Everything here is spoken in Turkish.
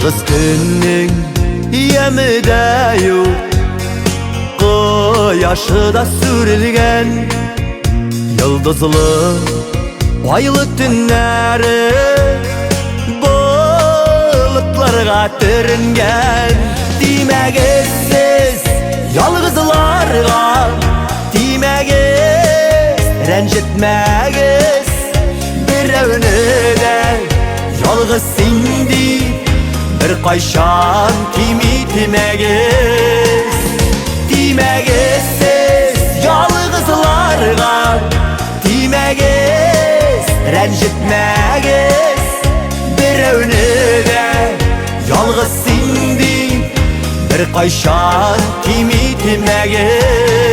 Yalgız könең yemide yok, Koyaşı da sürülgen, Yıldızlı aylı tünleri bulutlarga törüngen. Demegiz yalgızlarga, demegiz rencitmegiz, Birevini de yalgız sindi bir kayşan timegiz. Demegiz siz yalgızlarga, demegiz rencitmegiz, Birevini de yalgız sindi bir kayşan timegiz.